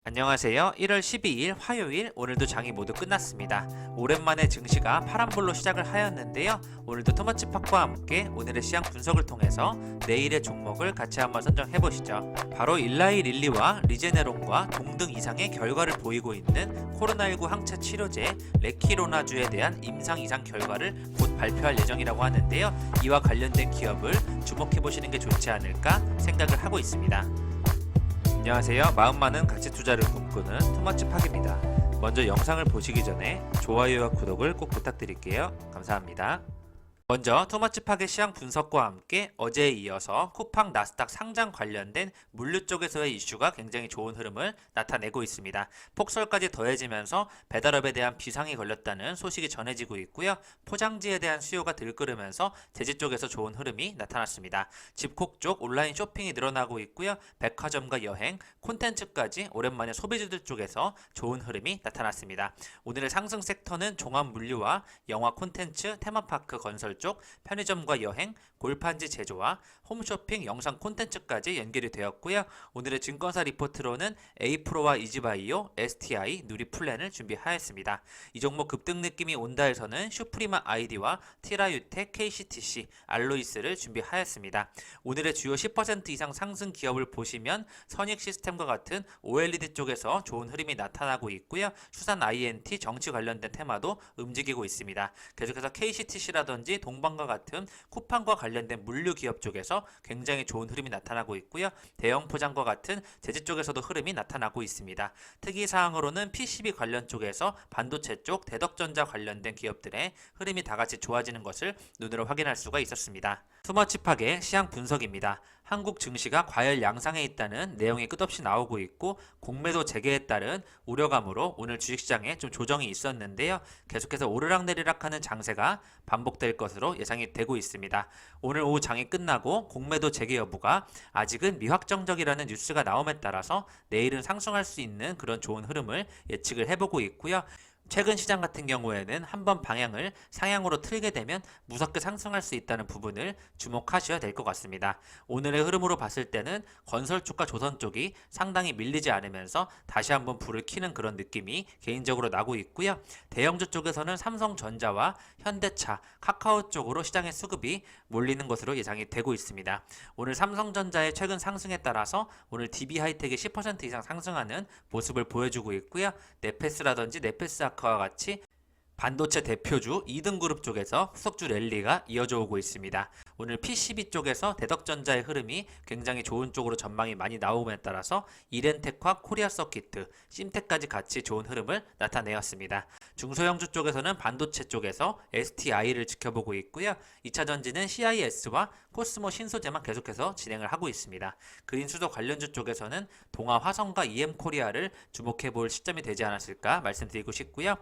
안녕하세요. 1월 12일 화요일, 오늘도 장이 모두 끝났습니다. 오랜만에 증시가 파란불로 시작을 하였는데요. 오늘도 토마치팍과 함께 오늘의 시장 분석을 통해서 내일의 종목을 같이 한번 선정해 보시죠. 바로 일라이 릴리와 리제네론과 동등 이상의 결과를 보이고 있는 코로나19 항체 치료제 레키로나주에 대한 임상 이상 결과를 곧 발표할 예정이라고 하는데요. 이와 관련된 기업을 주목해 보시는 게 좋지 않을까 생각을 하고 있습니다. 안녕하세요. 마음 많은 가치 투자를 꿈꾸는 토마치팍입니다. 먼저 영상을 보시기 전에 좋아요와 구독을 꼭 부탁드릴게요. 감사합니다. 먼저 토마치팍의 시장 분석과 함께 어제에 이어서 쿠팡 나스닥 상장 관련된 물류 쪽에서의 이슈가 굉장히 좋은 흐름을 나타내고 있습니다. 폭설까지 더해지면서 배달업에 대한 비상이 걸렸다는 소식이 전해지고 있고요. 포장지에 대한 수요가 들끓으면서 제지 쪽에서 좋은 흐름이 나타났습니다. 집콕 쪽 온라인 쇼핑이 늘어나고 있고요. 백화점과 여행, 콘텐츠까지 오랜만에 소비주들 쪽에서 좋은 흐름이 나타났습니다. 오늘의 상승 섹터는 종합 물류와 영화 콘텐츠, 테마파크 건설 쪽, 편의점과 여행, 골판지 제조와 홈쇼핑, 영상 콘텐츠까지 연결이 되었고요. 오늘의 증권사 리포트로는 에이프로와 이지바이오, STI, 누리플랜을 준비하였습니다. 이 종목 급등 느낌이 온다에서는 슈프리마 아이디와 티라유텍, KCTC, 알로이스를 준비하였습니다. 오늘의 주요 10% 이상 상승 기업을 보시면 선익 시스템과 같은 OLED 쪽에서 좋은 흐름이 나타나고 있고요. 수산 INT, 정치 관련된 테마도 움직이고 있습니다. 계속해서 KCTC라든지 동방과 같은 쿠팡과 관련된 물류 기업 쪽에서 굉장히 좋은 흐름이 나타나고 있고요. 대형 포장과 같은 제지 쪽에서도 흐름이 나타나고 있습니다. 특이사항으로는 PCB 관련 쪽에서 반도체 쪽, 대덕전자 관련된 기업들의 흐름이 다같이 좋아지는 것을 눈으로 확인할 수가 있었습니다. 투머치팍의 시장 분석입니다. 한국 증시가 과열 양상에 있다는 내용이 끝없이 나오고 있고 공매도 재개에 따른 우려감으로 오늘 주식시장에 좀 조정이 있었는데요. 계속해서 오르락내리락하는 장세가 반복될 것으로 예상이 되고 있습니다. 오늘 오후 장이 끝나고 공매도 재개 여부가 아직은 미확정적이라는 뉴스가 나옴에 따라서 내일은 상승할 수 있는 그런 좋은 흐름을 예측을 해보고 있고요. 최근 시장 같은 경우에는 한번 방향을 상향으로 틀게 되면 무섭게 상승할 수 있다는 부분을 주목하셔야 될 것 같습니다. 오늘의 흐름으로 봤을 때는 건설 쪽과 조선 쪽이 상당히 밀리지 않으면서 다시 한번 불을 켜는 그런 느낌이 개인적으로 나고 있고요. 대형주 쪽에서는 삼성전자와 현대차, 카카오 쪽으로 시장의 수급이 몰리는 것으로 예상이 되고 있습니다. 오늘 삼성전자의 최근 상승에 따라서 오늘 DB하이텍이 10% 이상 상승하는 모습을 보여주고 있고요. 네페스라든지 네페스아크와 같이 반도체 대표주 2등그룹 쪽에서 후속주 랠리가 이어져 오고 있습니다. 오늘 PCB 쪽에서 대덕전자의 흐름이 굉장히 좋은 쪽으로 전망이 많이 나옴에 따라서 이렌텍과 코리아서키트, 심텍까지 같이 좋은 흐름을 나타내었습니다. 중소형주 쪽에서는 반도체 쪽에서 STI를 지켜보고 있고요. 2차전지는 CIS와 코스모 신소재만 계속해서 진행을 하고 있습니다. 그린수소 관련주 쪽에서는 동아화성과 EM코리아를 주목해 볼 시점이 되지 않았을까 말씀드리고 싶고요.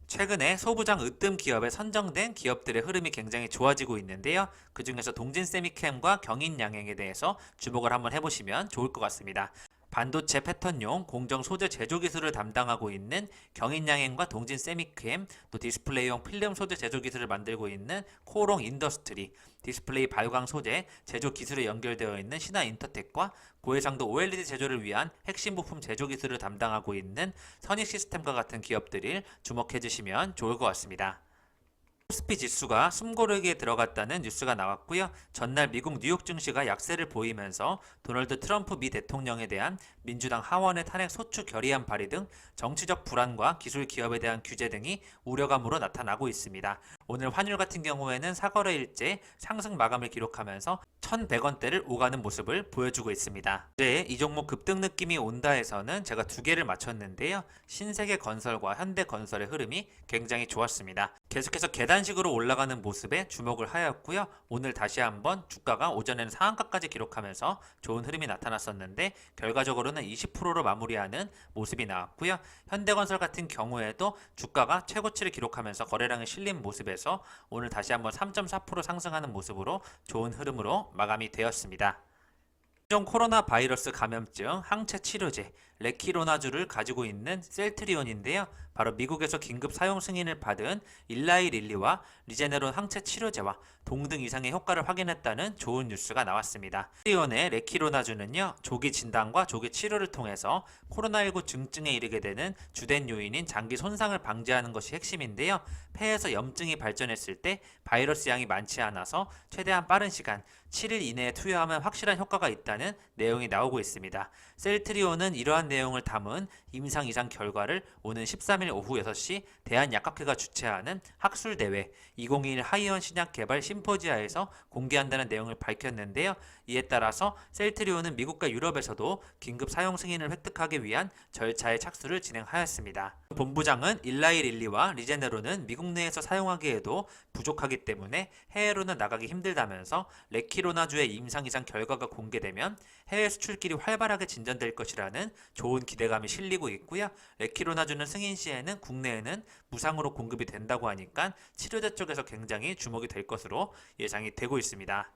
최근에 소부장 으뜸 기업에 선정된 기업들의 흐름이 굉장히 좋아지고 있는데요. 그 중에서 동진세미캠과 경인양행에 대해서 주목을 한번 해보시면 좋을 것 같습니다. 반도체 패턴용 공정 소재 제조 기술을 담당하고 있는 경인양행과 동진세미캠, 또 디스플레이용 필름 소재 제조 기술을 만들고 있는 코롱 인더스트리, 디스플레이 발광 소재 제조 기술에 연결되어 있는 신한인터텍과 고해상도 OLED 제조를 위한 핵심 부품 제조 기술을 담당하고 있는 선익 시스템과 같은 기업들을 주목해 주시면 좋을 것 같습니다. 코스피 지수가 숨고르기에 들어갔다는 뉴스가 나왔고요. 전날 미국 뉴욕 증시가 약세를 보이면서 도널드 트럼프 미 대통령에 대한 민주당 하원의 탄핵 소추 결의안 발의 등 정치적 불안과 기술 기업에 대한 규제 등이 우려감으로 나타나고 있습니다. 오늘 환율 같은 경우에는 사거래일째 상승 마감을 기록하면서 1,100원대를 오가는 모습을 보여주고 있습니다. 이제 이 종목 급등 느낌이 온다에서는 제가 두 개를 맞췄는데요. 신세계건설과 현대건설의 흐름이 굉장히 좋았습니다. 계속해서 계단식으로 올라가는 모습에 주목을 하였고요. 오늘 다시 한번 주가가 오전에는 상한가까지 기록하면서 좋은 흐름이 나타났었는데 결과적으로는 20%로 마무리하는 모습이 나왔고요. 현대건설 같은 경우에도 주가가 최고치를 기록하면서 거래량이 실린 모습에서 오늘 다시 한번 3.4% 상승하는 모습으로 좋은 흐름으로 마감이 되었습니다. 신종 코로나 바이러스 감염증 항체 치료제 레키로나주를 가지고 있는 셀트리온인데요. 바로 미국에서 긴급 사용 승인을 받은 일라이 릴리와 리제네론 항체 치료제와 동등 이상의 효과를 확인했다는 좋은 뉴스가 나왔습니다. 셀트리온의 레키로나주는요, 조기 진단과 조기 치료를 통해서 코로나19 증증에 이르게 되는 주된 요인인 장기 손상을 방지하는 것이 핵심인데요. 폐에서 염증이 발전했을 때 바이러스 양이 많지 않아서 최대한 빠른 시간 7일 이내에 투여하면 확실한 효과가 있다는 내용이 나오고 있습니다. 셀트리온은 이러한 내용을 담은 임상 이상 결과를 오는 13일 오후 6시 대한약학회가 주최하는 학술대회 2021 하이언 신약 개발 심포지아에서 공개한다는 내용을 밝혔는데요. 이에 따라서 셀트리온은 미국과 유럽에서도 긴급 사용 승인을 획득하기 위한 절차의 착수를 진행하였습니다. 본부장은 일라이 릴리와 리제네론은 미국 내에서 사용하기에도 부족하기 때문에 해외로는 나가기 힘들다면서 레키로나주의 임상 이상 결과가 공개되면 해외 수출길이 활발하게 진전될 것이라는 좋은 기대감이 실리고 있고요. 레키로나주는 승인 시에는 국내에는 무상으로 공급이 된다고 하니까 치료제 쪽에서 굉장히 주목이 될 것으로 예상이 되고 있습니다.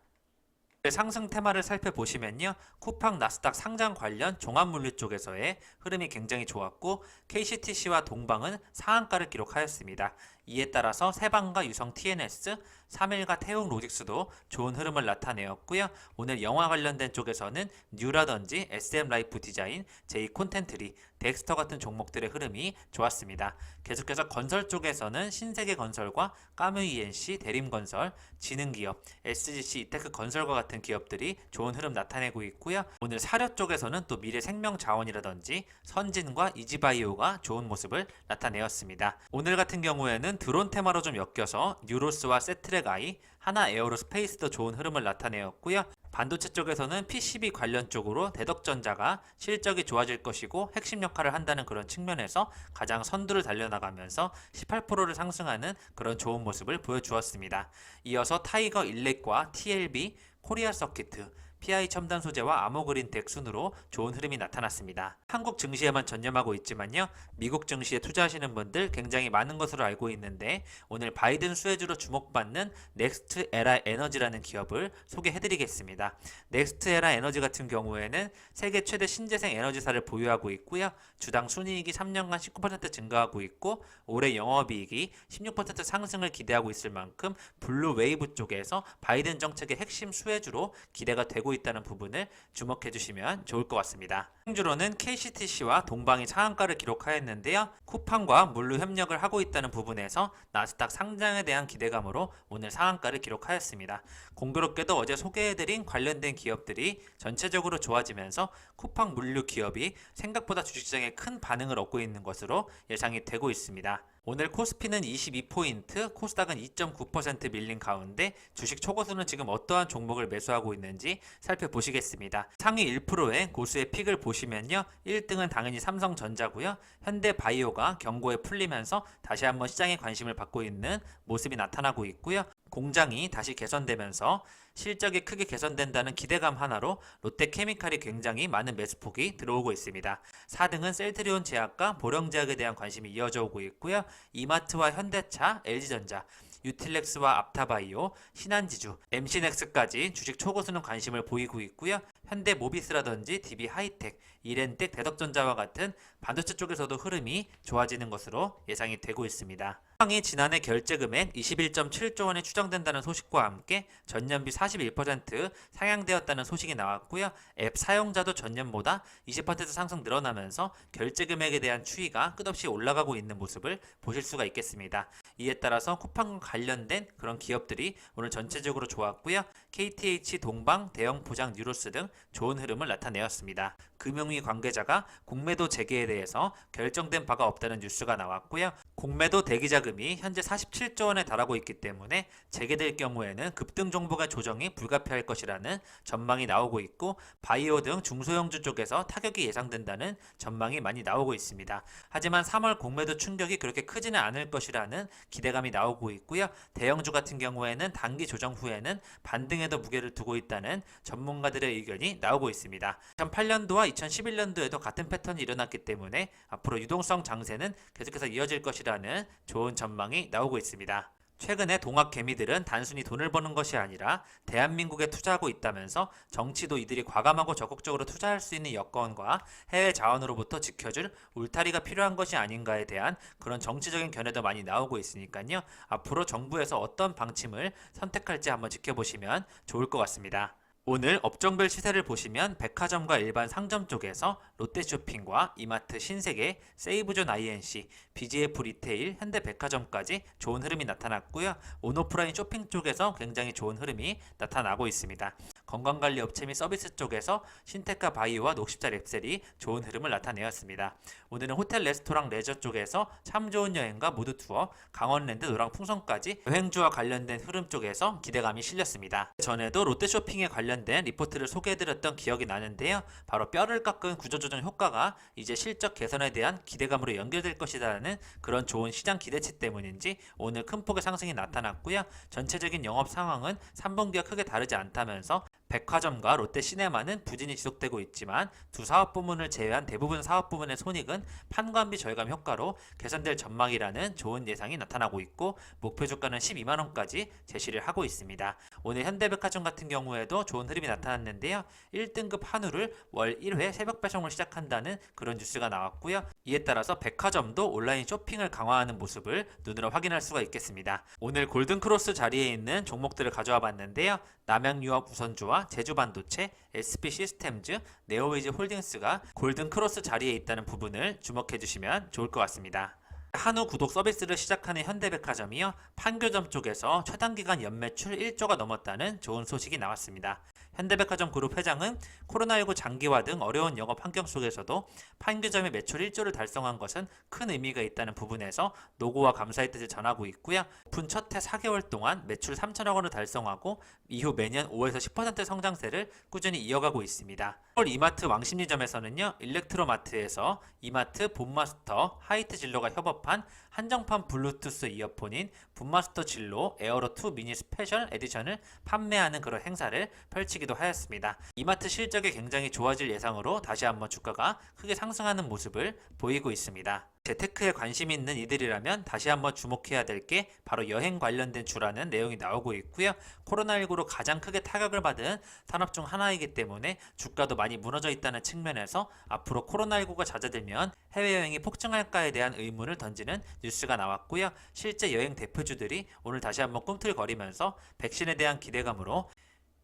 상승 테마를 살펴보시면요. 쿠팡 나스닥 상장 관련 종합물류 쪽에서의 흐름이 굉장히 좋았고 KCTC와 동방은 상한가를 기록하였습니다. 이에 따라서 세방과 유성 TNS, 3일과 태웅 로직스도 좋은 흐름을 나타내었고요. 오늘 영화 관련된 쪽에서는 뉴라든지 SM라이프 디자인, J콘텐트리, 덱스터 같은 종목들의 흐름이 좋았습니다. 계속해서 건설 쪽에서는 신세계건설과 까뮤-ENC, 대림건설, 지능기업, SGC, 이테크건설과 같은 기업들이 좋은 흐름 나타내고 있고요. 오늘 사료 쪽에서는 또 미래생명자원이라든지 선진과 이지바이오가 좋은 모습을 나타내었습니다. 오늘 같은 경우에는 드론 테마로 좀 엮여서 뉴로스와 세트랙아이, 하나 에어로스페이스도 좋은 흐름을 나타내었고요. 반도체 쪽에서는 PCB 관련 쪽으로 대덕전자가 실적이 좋아질 것이고 핵심 역할을 한다는 그런 측면에서 가장 선두를 달려나가면서 18%를 상승하는 그런 좋은 모습을 보여주었습니다. 이어서 타이거 일렉과 TLB, 코리아 서키트, PI 첨단 소재와 아모그린텍 순으로 좋은 흐름이 나타났습니다. 한국 증시에만 전념하고 있지만요. 미국 증시에 투자하시는 분들 굉장히 많은 것으로 알고 있는데 오늘 바이든 수혜주로 주목받는 넥스트 에라 에너지라는 기업을 소개해드리겠습니다. 넥스트 에라 에너지 같은 경우에는 세계 최대 신재생 에너지사를 보유하고 있고요. 주당 순이익이 3년간 19% 증가하고 있고 올해 영업이익이 16% 상승을 기대하고 있을 만큼 블루 웨이브 쪽에서 바이든 정책의 핵심 수혜주로 기대가 되고 있다는 부분을 주목해 주시면 좋을 것 같습니다. 행주로는 KCTC와 동방이 상한가를 기록하였는데요. 쿠팡과 물류 협력을 하고 있다는 부분에서 나스닥 상장에 대한 기대감으로 오늘 상한가를 기록하였습니다. 공교롭게도 어제 소개해드린 관련된 기업들이 전체적으로 좋아지면서 쿠팡 물류 기업이 생각보다 주식시장에 큰 반응을 얻고 있는 것으로 예상이 되고 있습니다. 오늘 코스피는 22포인트, 코스닥은 2.9% 밀린 가운데 주식 초고수는 지금 어떠한 종목을 매수하고 있는지 살펴보시겠습니다. 상위 1%의 고수의 픽을 보시면요. 1등은 당연히 삼성전자고요. 현대바이오가 경고에 풀리면서 다시 한번 시장에 관심을 받고 있는 모습이 나타나고 있고요. 공장이 다시 개선되면서 실적이 크게 개선된다는 기대감 하나로 롯데케미칼이 굉장히 많은 매수폭이 들어오고 있습니다. 4등은 셀트리온 제약과 보령제약에 대한 관심이 이어져 오고 있고요. 이마트와 현대차, LG전자, 유틸렉스와 앞타바이오, 신한지주, MC넥스까지 주식 초고수는 관심을 보이고 있고요. 현대모비스라든지 DB하이텍, 이렌텍, 대덕전자와 같은 반도체 쪽에서도 흐름이 좋아지는 것으로 예상이 되고 있습니다. 쿠팡이 지난해 결제 금액 21.7조 원이 추정된다는 소식과 함께 전년비 41% 상향되었다는 소식이 나왔고요. 앱 사용자도 전년보다 20% 상승 늘어나면서 결제 금액에 대한 추이가 끝없이 올라가고 있는 모습을 보실 수가 있겠습니다. 이에 따라서 쿠팡과 관련된 그런 기업들이 오늘 전체적으로 좋았고요. KTH, 동방, 대형 포장, 뉴로스 등 좋은 흐름을 나타내었습니다. 금융위 관계자가 공매도 재개에 대해서 결정된 바가 없다는 뉴스가 나왔고요. 공매도 대기자금이 현재 47조 원에 달하고 있기 때문에 재개될 경우에는 급등 종목의 조정이 불가피할 것이라는 전망이 나오고 있고 바이오 등 중소형주 쪽에서 타격이 예상된다는 전망이 많이 나오고 있습니다. 하지만 3월 공매도 충격이 그렇게 크지는 않을 것이라는 기대감이 나오고 있고요. 대형주 같은 경우에는 단기 조정 후에는 반등에도 무게를 두고 있다는 전문가들의 의견이 나오고 있습니다. 2008년도와 2011년도에도 같은 패턴이 일어났기 때문에 앞으로 유동성 장세는 계속해서 이어질 것이라는 좋은 전망이 나오고 있습니다. 최근에 동학 개미들은 단순히 돈을 버는 것이 아니라 대한민국에 투자하고 있다면서 정치도 이들이 과감하고 적극적으로 투자할 수 있는 여건과 해외 자원으로부터 지켜줄 울타리가 필요한 것이 아닌가에 대한 그런 정치적인 견해도 많이 나오고 있으니까요. 앞으로 정부에서 어떤 방침을 선택할지 한번 지켜보시면 좋을 것 같습니다. 오늘 업종별 시세를 보시면 백화점과 일반 상점 쪽에서 롯데쇼핑과 이마트 신세계, 세이브존 INC, BGF 리테일, 현대백화점까지 좋은 흐름이 나타났고요. 온오프라인 쇼핑 쪽에서 굉장히 좋은 흐름이 나타나고 있습니다. 건강관리 업체 및 서비스 쪽에서 신테카 바이오와 녹십자 랩셀이 좋은 흐름을 나타내었습니다. 오늘은 호텔 레스토랑 레저 쪽에서 참 좋은 여행과 모두 투어, 강원랜드 노랑풍선까지 여행주와 관련된 흐름 쪽에서 기대감이 실렸습니다. 전에도 롯데쇼핑에 관련된 리포트를 소개해드렸던 기억이 나는데요. 바로 뼈를 깎은 구조조정 효과가 이제 실적 개선에 대한 기대감으로 연결될 것이라는 그런 좋은 시장 기대치 때문인지 오늘 큰 폭의 상승이 나타났고요. 전체적인 영업 상황은 3분기와 크게 다르지 않다면서 백화점과 롯데시네마는 부진이 지속되고 있지만 두 사업 부문을 제외한 대부분 사업 부문의 손익은 판관비 절감 효과로 개선될 전망이라는 좋은 예상이 나타나고 있고 목표 주가는 12만원까지 제시를 하고 있습니다. 오늘 현대백화점 같은 경우에도 좋은 흐름이 나타났는데요. 1등급 한우를 월 1회 새벽 배송을 시작한다는 그런 뉴스가 나왔고요. 이에 따라서 백화점도 온라인 쇼핑을 강화하는 모습을 눈으로 확인할 수가 있겠습니다. 오늘 골든크로스 자리에 있는 종목들을 가져와 봤는데요. 남양유업 우선주와 제주반도체, SP시스템즈, 네오위즈 홀딩스가 골든크로스 자리에 있다는 부분을 주목해 주시면 좋을 것 같습니다. 한우 구독 서비스를 시작하는 현대백화점이요. 판교점 쪽에서 최단기간 연매출 1조가 넘었다는 좋은 소식이 나왔습니다. 현대백화점 그룹 회장은 코로나19 장기화 등 어려운 영업 환경 속에서도 판교점의 매출 1조를 달성한 것은 큰 의미가 있다는 부분에서 노고와 감사의 뜻을 전하고 있고요. 오픈 첫 해 4개월 동안 매출 3천억 원을 달성하고 이후 매년 5에서 10% 성장세를 꾸준히 이어가고 있습니다. 서울 이마트 왕십리점에서는요. 일렉트로마트에서 이마트 본마스터 하이트 진로가 협업한 한정판 블루투스 이어폰인 본마스터 진로 에어로2 미니 스페셜 에디션을 판매하는 그런 행사를 펼치기도 하였습니다. 이마트 실적이 굉장히 좋아질 예상으로 다시 한번 주가가 크게 상승하는 모습을 보이고 있습니다. 재테크에 관심이 있는 이들이라면 다시 한번 주목해야 될 게 바로 여행 관련된 주라는 내용이 나오고 있고요. 코로나19로 가장 크게 타격을 받은 산업 중 하나이기 때문에 주가도 많이 무너져 있다는 측면에서 앞으로 코로나19가 잦아들면 해외여행이 폭증할까에 대한 의문을 던지는 뉴스가 나왔고요. 실제 여행 대표주들이 오늘 다시 한번 꿈틀거리면서 백신에 대한 기대감으로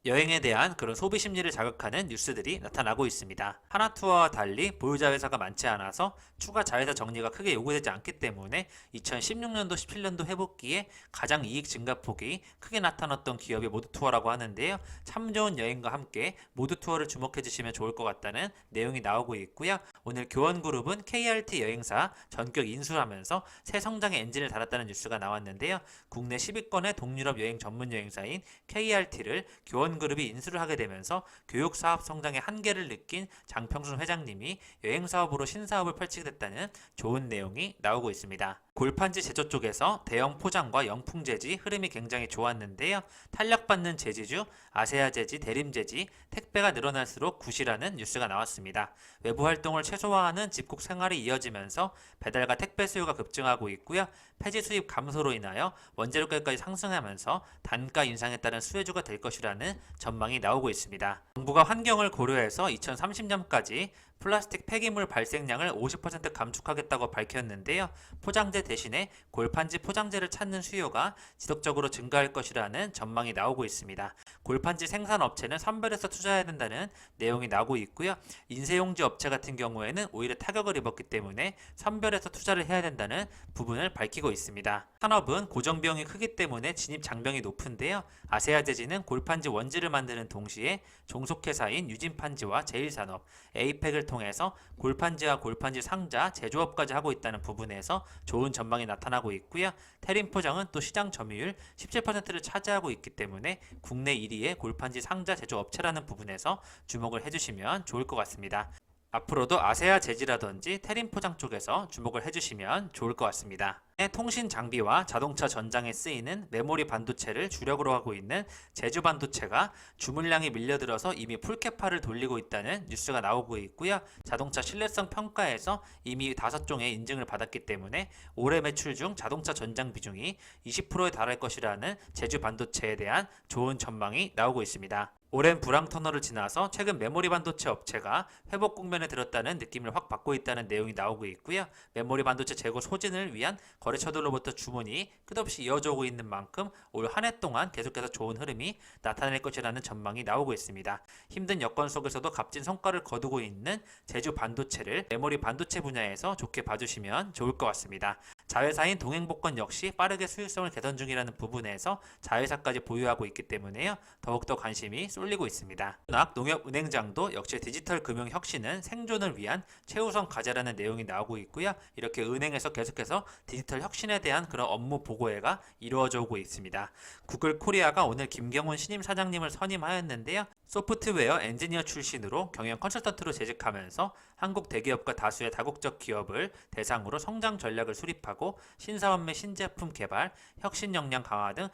여행에 대한 그런 소비 심리를 자극하는 뉴스들이 나타나고 있습니다. 하나투어와 달리 보유자 회사가 많지 않아서 추가 자회사 정리가 크게 요구되지 않기 때문에 2016년도 17년도 회복기에 가장 이익 증가폭이 크게 나타났던 기업이 모두투어라고 하는데요. 참 좋은 여행과 함께 모두투어를 주목해 주시면 좋을 것 같다는 내용이 나오고 있고요. 오늘 교원그룹은 KRT 여행사 전격 인수하면서 새 성장의 엔진을 달았다는 뉴스가 나왔는데요. 국내 10위권의 동유럽 여행 전문 여행사인 KRT를 교원그룹이 인수를 하게 되면서 교육사업 성장의 한계를 느낀 장평순 회장님이 여행사업으로 신사업을 펼치게 됐다는 좋은 내용이 나오고 있습니다. 골판지 제조 쪽에서 대형 포장과 영풍 재지 흐름이 굉장히 좋았는데요. 탄력받는 재지주, 아세아 재지, 대림 재지, 택배가 늘어날수록 굿이라는 뉴스가 나왔습니다. 외부 활동을 최소화하는 집콕 생활이 이어지면서 배달과 택배 수요가 급증하고 있고요. 폐지 수입 감소로 인하여 원재료가까지 상승하면서 단가 인상에 따른 수혜주가 될 것이라는 전망이 나오고 있습니다. 정부가 환경을 고려해서 2030년까지 플라스틱 폐기물 발생량을 50% 감축하겠다고 밝혔는데요. 포장재 대신에 골판지 포장재를 찾는 수요가 지속적으로 증가할 것이라는 전망이 나오고 있습니다. 골판지 생산업체는 선별해서 투자해야 된다는 내용이 나오고 있고요. 인쇄용지 업체 같은 경우에는 오히려 타격을 입었기 때문에 선별해서 투자를 해야 된다는 부분을 밝히고 있습니다. 산업은 고정비용이 크기 때문에 진입 장벽이 높은데요. 아세아재지는 골판지 원지를 만드는 동시에 종속회사인 유진판지와 제일산업, 에이펙을 통해서 골판지와 골판지 상자, 제조업까지 하고 있다는 부분에서 좋은 전망이 나타나고 있고요. 태림포장은 또 시장 점유율 17%를 차지하고 있기 때문에 국내 1위의 골판지 상자 제조업체라는 부분에서 주목을 해주시면 좋을 것 같습니다. 앞으로도 아세아 제지라든지 태림 포장 쪽에서 주목을 해주시면 좋을 것 같습니다. 통신 장비와 자동차 전장에 쓰이는 메모리 반도체를 주력으로 하고 있는 제주 반도체가 주물량이 밀려들어서 이미 풀캐파를 돌리고 있다는 뉴스가 나오고 있고요. 자동차 신뢰성 평가에서 이미 5종의 인증을 받았기 때문에 올해 매출 중 자동차 전장 비중이 20%에 달할 것이라는 제주 반도체에 대한 좋은 전망이 나오고 있습니다. 오랜 불황 터널을 지나서 최근 메모리 반도체 업체가 회복 국면에 들었다는 느낌을 확 받고 있다는 내용이 나오고 있고요. 메모리 반도체 재고 소진을 위한 거래처들로부터 주문이 끝없이 이어져 오고 있는 만큼 올 한 해 동안 계속해서 좋은 흐름이 나타날 것이라는 전망이 나오고 있습니다. 힘든 여건 속에서도 값진 성과를 거두고 있는 제주 반도체를 메모리 반도체 분야에서 좋게 봐주시면 좋을 것 같습니다. 자회사인 동행복권 역시 빠르게 수익성을 개선 중이라는 부분에서 자회사까지 보유하고 있기 때문에요. 더욱더 관심이 쏠리고 있습니다. 농협은행장도 역시 디지털 금융 혁신은 생존을 위한 최우선 과제라는 내용이 나오고 있고요. 이렇게 은행에서 계속해서 디지털 혁신에 대한 그런 업무 보고회가 이루어져 오고 있습니다. 구글 코리아가 오늘 김경훈 신임 사장님을 선임하였는데요. 소프트웨어 엔지니어 출신으로 경영 컨설턴트로 재직하면서 한국 대기업과 다수의 다국적 기업을 대상으로 성장 전략을 수립하고 신사업 및 신제품 개발, 혁신 역량 강화 등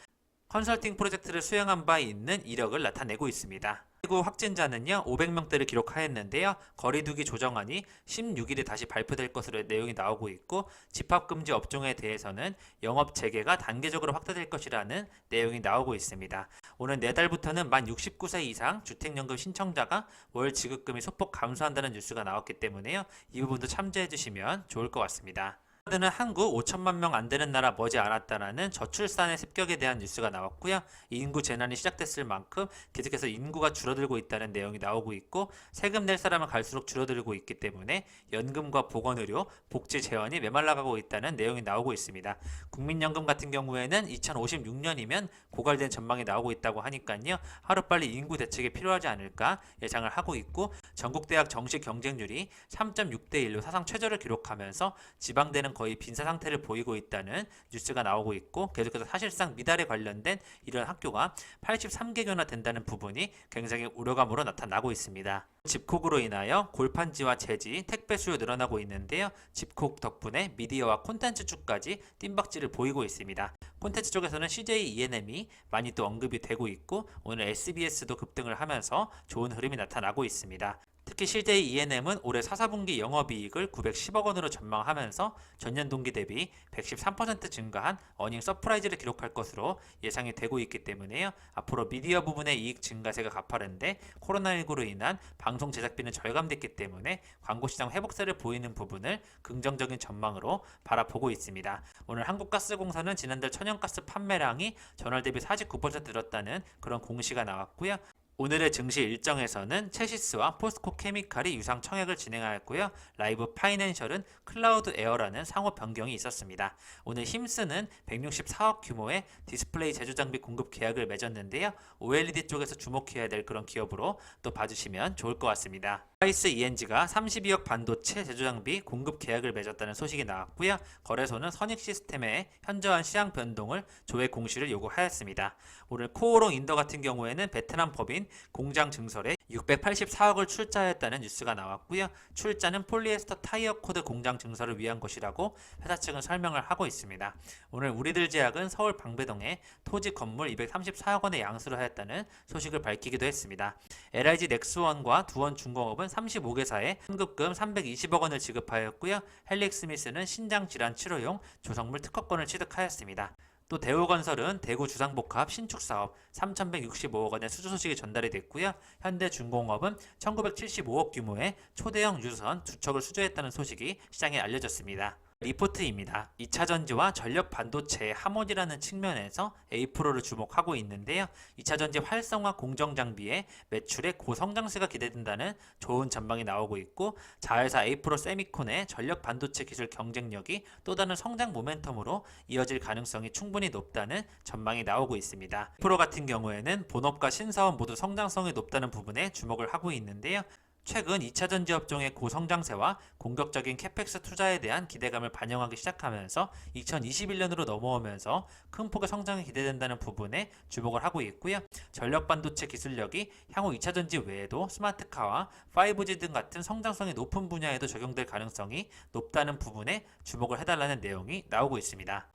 컨설팅 프로젝트를 수행한 바 있는 이력을 나타내고 있습니다. 그리고 확진자는요 500명대를 기록하였는데요. 거리두기 조정안이 16일에 다시 발표될 것으로 내용이 나오고 있고 집합금지 업종에 대해서는 영업 재개가 단계적으로 확대될 것이라는 내용이 나오고 있습니다. 오는 내달부터는 만 69세 이상 주택연금 신청자가 월 지급금이 소폭 감소한다는 뉴스가 나왔기 때문에요. 이 부분도 참조해 주시면 좋을 것 같습니다. 는 한국 5천만 명 안 되는 나라 머지 않았다라는 저출산의 습격에 대한 뉴스가 나왔고요. 인구 재난이 시작됐을 만큼 계속해서 인구가 줄어들고 있다는 내용이 나오고 있고 세금 낼 사람은 갈수록 줄어들고 있기 때문에 연금과 보건의료, 복지 재원이 메말라가고 있다는 내용이 나오고 있습니다. 국민연금 같은 경우에는 2056년이면 고갈된 전망이 나오고 있다고 하니까요. 하루빨리 인구 대책이 필요하지 않을까 예상을 하고 있고 전국대학 정시 경쟁률이 3.6대 1로 사상 최저를 기록하면서 지방대는 거의 빈사 상태를 보이고 있다는 뉴스가 나오고 있고 계속해서 사실상 미달에 관련된 이런 학교가 83개교나 된다는 부분이 굉장히 우려감으로 나타나고 있습니다. 집콕으로 인하여 골판지와 제지, 택배 수요 늘어나고 있는데요. 집콕 덕분에 미디어와 콘텐츠 쪽까지 뜀박질을 보이고 있습니다. 콘텐츠 쪽에서는 CJ ENM이 많이 또 언급이 되고 있고 오늘 SBS도 급등을 하면서 좋은 흐름이 나타나고 있습니다. 특히 CJ ENM은 올해 4사분기 영업이익을 910억 원으로 전망하면서 전년 동기 대비 113% 증가한 어닝 서프라이즈를 기록할 것으로 예상이 되고 있기 때문에요. 앞으로 미디어 부분의 이익 증가세가 가파른데 코로나19로 인한 방송 제작비는 절감됐기 때문에 광고시장 회복세를 보이는 부분을 긍정적인 전망으로 바라보고 있습니다. 오늘 한국가스공사는 지난달 천연가스 판매량이 전월 대비 49% 늘었다는 그런 공시가 나왔고요. 오늘의 증시 일정에서는 체시스와 포스코 케미칼이 유상 청약을 진행하였고요. 라이브 파이낸셜은 클라우드 에어라는 상호 변경이 있었습니다. 오늘 힘스는 164억 규모의 디스플레이 제조장비 공급 계약을 맺었는데요. OLED 쪽에서 주목해야 될 그런 기업으로 또 봐주시면 좋을 것 같습니다. 스파이스 ENG가 32억 반도체 제조장비 공급 계약을 맺었다는 소식이 나왔고요. 거래소는 선익시스템의 현저한 시장 변동을 조회 공시를 요구하였습니다. 오늘 코오롱 인더 같은 경우에는 베트남 법인 공장 증설에 684억을 출자했다는 뉴스가 나왔고요. 출자는 폴리에스터 타이어 코드 공장 증설을 위한 것이라고 회사 측은 설명을 하고 있습니다. 오늘 우리들 제약은 서울 방배동에 토지 건물 234억 원에 양수를 하였다는 소식을 밝히기도 했습니다. LIG 넥스원과 두원중공업은 35개사에 현금금 320억 원을 지급하였고요. 헬릭스미스는 신장질환 치료용 조성물 특허권을 취득하였습니다. 또 대우건설은 대구 주상복합 신축사업 3,165억 원의 수주 소식이 전달이 됐고요. 현대중공업은 1,975억 규모의 초대형 유조선 2척을 수주했다는 소식이 시장에 알려졌습니다. 리포트입니다. 2차전지와 전력 반도체의 하모니라는 측면에서 A-프로를 주목하고 있는데요. 2차전지 활성화 공정장비의 매출의 고성장세가 기대된다는 좋은 전망이 나오고 있고 자회사 A-프로 세미콘의 전력 반도체 기술 경쟁력이 또 다른 성장 모멘텀으로 이어질 가능성이 충분히 높다는 전망이 나오고 있습니다. A-프로 같은 경우에는 본업과 신사업 모두 성장성이 높다는 부분에 주목을 하고 있는데요. 최근 2차전지 업종의 고성장세와 공격적인 캐펙스 투자에 대한 기대감을 반영하기 시작하면서 2021년으로 넘어오면서 큰 폭의 성장이 기대된다는 부분에 주목을 하고 있고요. 전력 반도체 기술력이 향후 2차전지 외에도 스마트카와 5G 등 같은 성장성이 높은 분야에도 적용될 가능성이 높다는 부분에 주목을 해달라는 내용이 나오고 있습니다.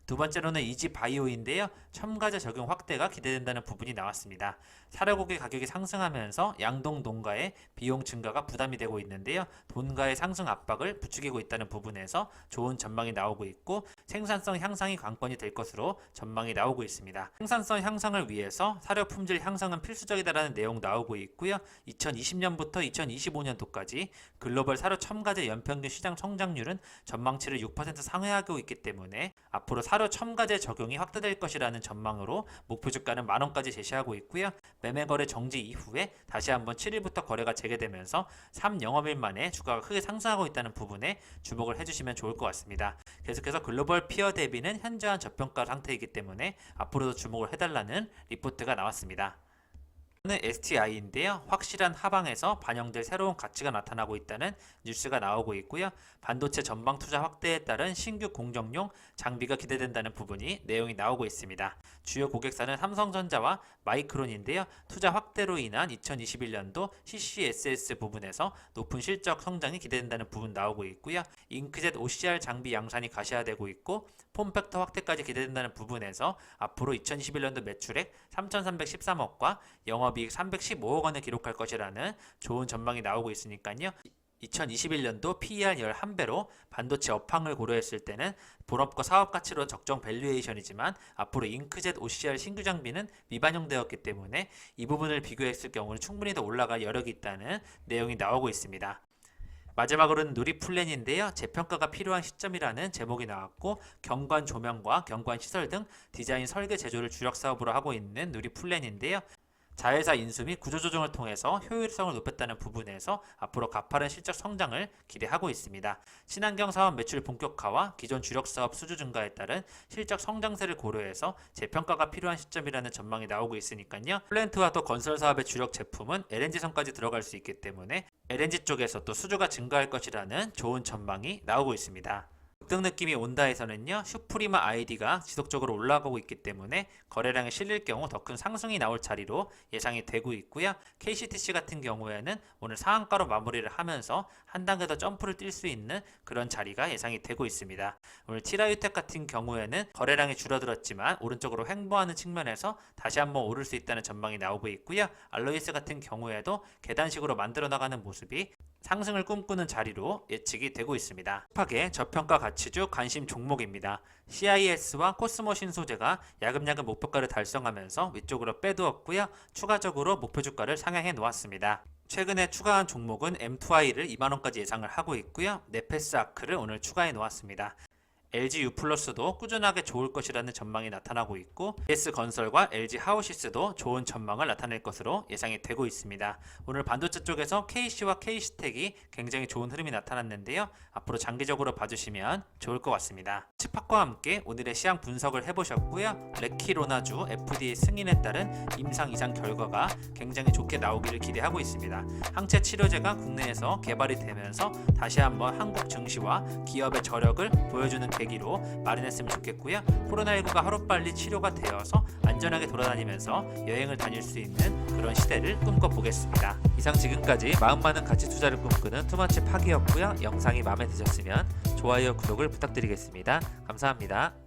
두 번째로는 이지바이오인데요. 첨가제 적용 확대가 기대된다는 부분이 나왔습니다. 사료고기 가격이 상승하면서 양동 농가의 비용 증가가 부담이 되고 있는데요. 돈가의 상승 압박을 부추기고 있다는 부분에서 좋은 전망이 나오고 있고 생산성 향상이 관건이 될 것으로 전망이 나오고 있습니다. 생산성 향상을 위해서 사료 품질 향상은 필수적이다라는 내용 나오고 있고요. 2020년부터 2025년도까지 글로벌 사료 첨가제 연평균 시장 성장률은 전망치를 6% 상회하고 있기 때문에 앞으로 사료 첨가제 적용이 확대될 것이라는 전망으로 목표 주가는 만원까지 제시하고 있고요. 매매 거래 정지 이후에 다시 한번 7일부터 거래가 재개되면서 3영업일 만에 주가가 크게 상승하고 있다는 부분에 주목을 해주시면 좋을 것 같습니다. 계속해서 글로벌 피어 대비는 현저한 저평가 상태이기 때문에 앞으로도 주목을 해달라는 리포트가 나왔습니다. STI인데요. 확실한 하방에서 반영될 새로운 가치가 나타나고 있다는 뉴스가 나오고 있고요. 반도체 전방 투자 확대에 따른 신규 공정용 장비가 기대된다는 부분이 내용이 나오고 있습니다. 주요 고객사는 삼성전자와 마이크론인데요. 투자 확대로 인한 2021년도 CCSS 부분에서 높은 실적 성장이 기대된다는 부분 나오고 있고요. 잉크젯 OCR 장비 양산이 가시화되고 있고 폼팩터 확대까지 기대된다는 부분에서 앞으로 2021년도 매출액 3,313억과 영업이익 315억 원을 기록할 것이라는 좋은 전망이 나오고 있으니까요. 2021년도 PER 11배로 반도체 업황을 고려했을 때는 본업과 사업 가치로 적정 밸류에이션이지만 앞으로 잉크젯 OCR 신규 장비는 미반영되었기 때문에 이 부분을 비교했을 경우는 충분히 더 올라갈 여력이 있다는 내용이 나오고 있습니다. 마지막으로는 누리플랜인데요. 재평가가 필요한 시점이라는 제목이 나왔고 경관 조명과 경관 시설 등 디자인 설계 제조를 주력 사업으로 하고 있는 누리플랜인데요. 자회사 인수 및 구조조정을 통해서 효율성을 높였다는 부분에서 앞으로 가파른 실적 성장을 기대하고 있습니다. 친환경 사업 매출 본격화와 기존 주력 사업 수주 증가에 따른 실적 성장세를 고려해서 재평가가 필요한 시점이라는 전망이 나오고 있으니까요. 플랜트와 또 건설 사업의 주력 제품은 LNG선까지 들어갈 수 있기 때문에 LNG 쪽에서 또 수주가 증가할 것이라는 좋은 전망이 나오고 있습니다. 급등 느낌이 온다에서는요. 슈프리마 ID가 지속적으로 올라가고 있기 때문에 거래량이 실릴 경우 더 큰 상승이 나올 자리로 예상이 되고 있고요. KCTC 같은 경우에는 오늘 상한가로 마무리를 하면서 한 단계 더 점프를 뛸 수 있는 그런 자리가 예상이 되고 있습니다. 오늘 티라유텍 같은 경우에는 거래량이 줄어들었지만 오른쪽으로 횡보하는 측면에서 다시 한번 오를 수 있다는 전망이 나오고 있고요. 알로이스 같은 경우에도 계단식으로 만들어 나가는 모습이 상승을 꿈꾸는 자리로 예측이 되고 있습니다. 급하게 저평가 가치주 관심 종목입니다. CIS와 코스모 신소재가 야금야금 목표가를 달성하면서 위쪽으로 빼두었고요. 추가적으로 목표 주가를 상향해 놓았습니다. 최근에 추가한 종목은 M2I를 2만원까지 예상을 하고 있고요. 네페스 아크를 오늘 추가해 놓았습니다. LG U+도 꾸준하게 좋을 것이라는 전망이 나타나고 있고 ES건설과 LG 하우시스도 좋은 전망을 나타낼 것으로 예상이 되고 있습니다. 오늘 반도체 쪽에서 KC와 KC텍이 굉장히 좋은 흐름이 나타났는데요. 앞으로 장기적으로 봐주시면 좋을 것 같습니다. 치팍과 함께 오늘의 시황 분석을 해보셨고요. 레키로나주 FDA 승인에 따른 임상 이상 결과가 굉장히 좋게 나오기를 기대하고 있습니다. 항체 치료제가 국내에서 개발이 되면서 다시 한번 한국 증시와 기업의 저력을 보여주는 계기로 마련했으면 좋겠고요. 코로나19가 하루빨리 치료가 되어서 안전하게 돌아다니면서 여행을 다닐 수 있는 그런 시대를 꿈꿔보겠습니다. 이상 지금까지 마음 많은 가치 투자를 꿈꾸는 투머치 파기였고요. 영상이 마음에 드셨으면 좋아요, 구독을 부탁드리겠습니다. 감사합니다.